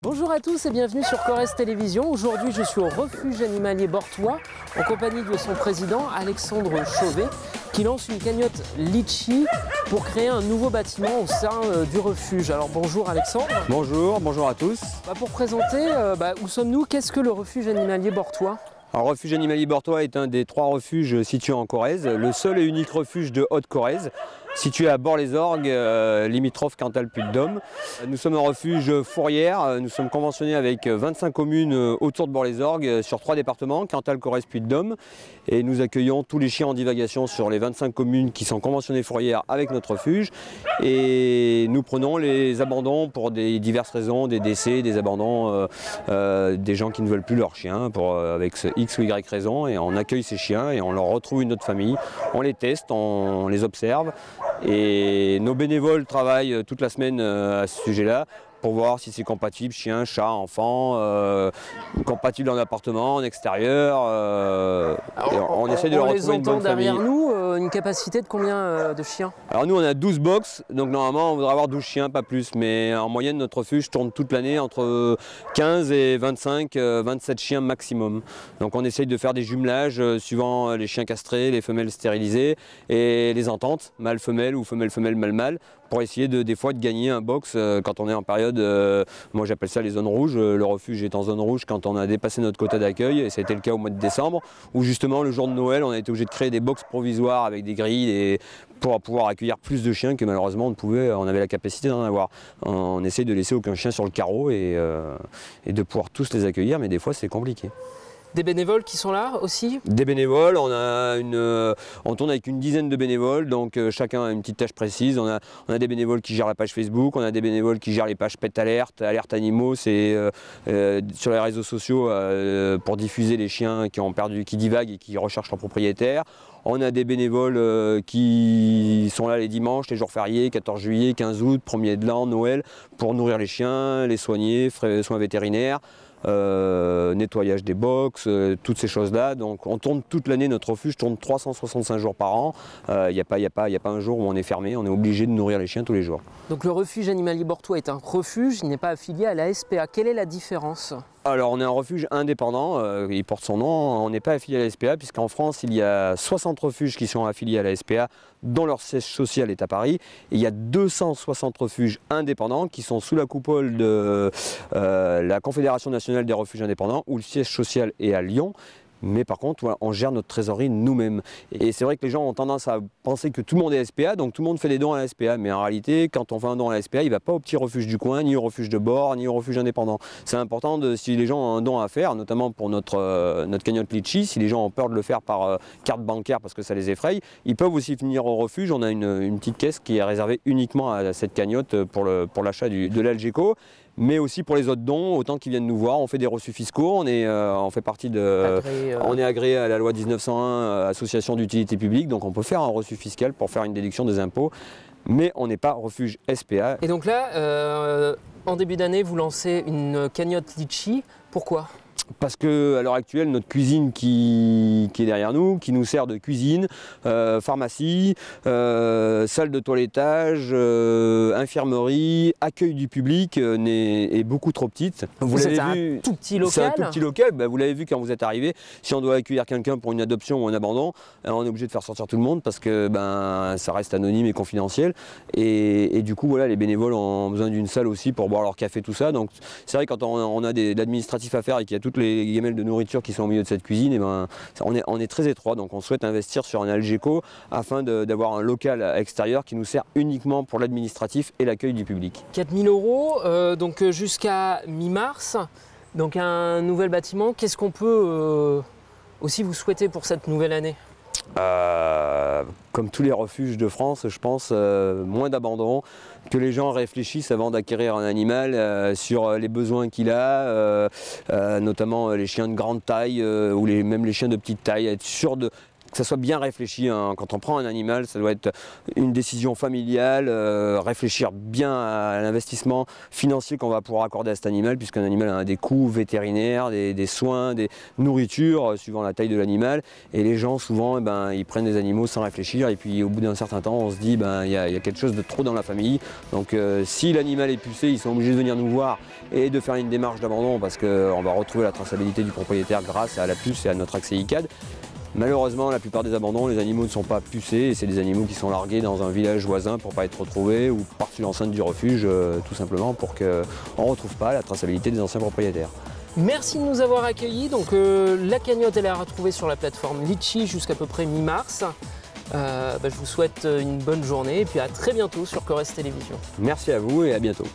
Bonjour à tous et bienvenue sur Corrèze Télévision. Aujourd'hui, je suis au refuge animalier Bortois en compagnie de son président Alexandre Chauvet qui lance une cagnotte Litchi pour créer un nouveau bâtiment au sein du refuge. Alors bonjour Alexandre. Bonjour à tous. Pour présenter, où sommes-nous? Qu'est-ce que le refuge animalier Bortois? Alors, refuge animalier Bortois est un des 3 refuges situés en Corrèze, le seul et unique refuge de Haute-Corrèze, situé à Bord-les-Orgues, limitrophe Cantal-Puy-de-Dôme. Nous sommes un refuge fourrière, nous sommes conventionnés avec 25 communes autour de Bord-les-Orgues sur 3 départements, Cantal, Corrèze, Puy-de-Dôme. Et nous accueillons tous les chiens en divagation sur les 25 communes qui sont conventionnées fourrières avec notre refuge. Et nous prenons les abandons pour des diverses raisons, des décès, des abandons, des gens qui ne veulent plus leurs chiens avec ce X ou Y raison. Et on accueille ces chiens et on leur retrouve une autre famille. On les teste, on les observe. Et nos bénévoles travaillent toute la semaine à ce sujet-là pour voir si c'est compatible, chien, chat, enfant, compatible en appartement, en extérieur. On essaie de leur retrouver une bonne famille. Derrière nous, une capacité de combien de chiens? Alors nous on a 12 box, donc normalement on voudrait avoir 12 chiens, pas plus. Mais en moyenne notre refuge tourne toute l'année entre 15 et 25, 27 chiens maximum. Donc on essaye de faire des jumelages suivant les chiens castrés, les femelles stérilisées et les ententes, mâle-femelle ou femelle-femelle, mâle-mâle, pour essayer des fois de gagner un box quand on est en période, moi j'appelle ça les zones rouges. Le refuge est en zone rouge quand on a dépassé notre quota d'accueil, et ça a été le cas au mois de décembre, où justement le jour de Noël on a été obligé de créer des box provisoires avec des grilles pour pouvoir accueillir plus de chiens que malheureusement on avait la capacité d'en avoir. On essaye de laisser aucun chien sur le carreau et de pouvoir tous les accueillir, mais des fois c'est compliqué. Des bénévoles qui sont là aussi? Des bénévoles, on tourne avec une dizaine de bénévoles, donc chacun a une petite tâche précise. On a des bénévoles qui gèrent la page Facebook, on a des bénévoles qui gèrent les pages Pet Alert, Alerte Animaux, c'est sur les réseaux sociaux pour diffuser les chiens qui divaguent et qui recherchent leur propriétaire. On a des bénévoles qui sont là les dimanches, les jours fériés, 14 juillet, 15 août, 1er de l'an, Noël, pour nourrir les chiens, les soigner, soins vétérinaires. Nettoyage des box, toutes ces choses-là. Donc on tourne toute l'année, notre refuge tourne 365 jours par an. Il n'y a pas un jour où on est fermé, on est obligé de nourrir les chiens tous les jours. Donc le refuge animalier Bortois est un refuge, il n'est pas affilié à la SPA. Quelle est la différence? Alors on est un refuge indépendant, il porte son nom, on n'est pas affilié à la SPA puisqu'en France il y a 60 refuges qui sont affiliés à la SPA dont leur siège social est à Paris, et il y a 260 refuges indépendants qui sont sous la coupole de la Confédération nationale des refuges indépendants où le siège social est à Lyon. Mais par contre, voilà, on gère notre trésorerie nous-mêmes. Et c'est vrai que les gens ont tendance à penser que tout le monde est SPA, donc tout le monde fait des dons à la SPA. Mais en réalité, quand on fait un don à la SPA, il ne va pas au petit refuge du coin, ni au refuge de bord, ni au refuge indépendant. C'est important, si les gens ont un don à faire, notamment pour notre cagnotte Litchi, si les gens ont peur de le faire par carte bancaire parce que ça les effraie, ils peuvent aussi venir au refuge. On a une petite caisse qui est réservée uniquement à cette cagnotte pour l'achat de l'Algeco. Mais aussi pour les autres dons, autant qu'ils viennent nous voir. On fait des reçus fiscaux, on fait partie on est agréé à la loi 1901, association d'utilité publique, donc on peut faire un reçu fiscal pour faire une déduction des impôts, mais on n'est pas refuge SPA. Et donc là, en début d'année, vous lancez une cagnotte Litchi, pourquoi ? Parce qu'à l'heure actuelle, notre cuisine qui est derrière nous, qui nous sert de cuisine, pharmacie, salle de toilettage, infirmerie, accueil du public est beaucoup trop petite. C'est un tout petit local. C'est un tout petit local, vous l'avez vu quand vous êtes arrivé. Si on doit accueillir quelqu'un pour une adoption ou un abandon, on est obligé de faire sortir tout le monde parce que ça reste anonyme et confidentiel. Et du coup, voilà, les bénévoles ont besoin d'une salle aussi pour boire leur café, tout ça. Donc c'est vrai, quand on a de l'administratif à faire et qu'il y a toutes les gamelles de nourriture qui sont au milieu de cette cuisine, on est très étroit, donc on souhaite investir sur un Algeco afin d'avoir un local extérieur qui nous sert uniquement pour l'administratif et l'accueil du public. 4 000 €, donc jusqu'à mi-mars, donc un nouvel bâtiment. Qu'est-ce qu'on peut aussi vous souhaiter pour cette nouvelle année? Comme tous les refuges de France, je pense, moins d'abandon, que les gens réfléchissent avant d'acquérir un animal sur les besoins qu'il a, notamment les chiens de grande taille ou même les chiens de petite taille, être sûr que ça soit bien réfléchi. Hein. Quand on prend un animal, ça doit être une décision familiale, réfléchir bien à l'investissement financier qu'on va pouvoir accorder à cet animal, puisqu'un animal a des coûts vétérinaires, des soins, des nourritures, suivant la taille de l'animal. Et les gens, souvent, ils prennent des animaux sans réfléchir, et puis au bout d'un certain temps, on se dit, il y a quelque chose de trop dans la famille. Donc si l'animal est pucé, ils sont obligés de venir nous voir et de faire une démarche d'abandon, parce qu'on va retrouver la traçabilité du propriétaire grâce à la puce et à notre accès ICAD. Malheureusement, la plupart des abandons, les animaux ne sont pas pucés, et c'est des animaux qui sont largués dans un village voisin pour ne pas être retrouvés, ou par-dessus l'enceinte du refuge, tout simplement pour qu'on ne retrouve pas la traçabilité des anciens propriétaires. Merci de nous avoir accueillis. Donc la cagnotte elle est à retrouver sur la plateforme Litchi jusqu'à peu près mi-mars. Je vous souhaite une bonne journée et puis à très bientôt sur Corrèze Télévision. Merci à vous et à bientôt.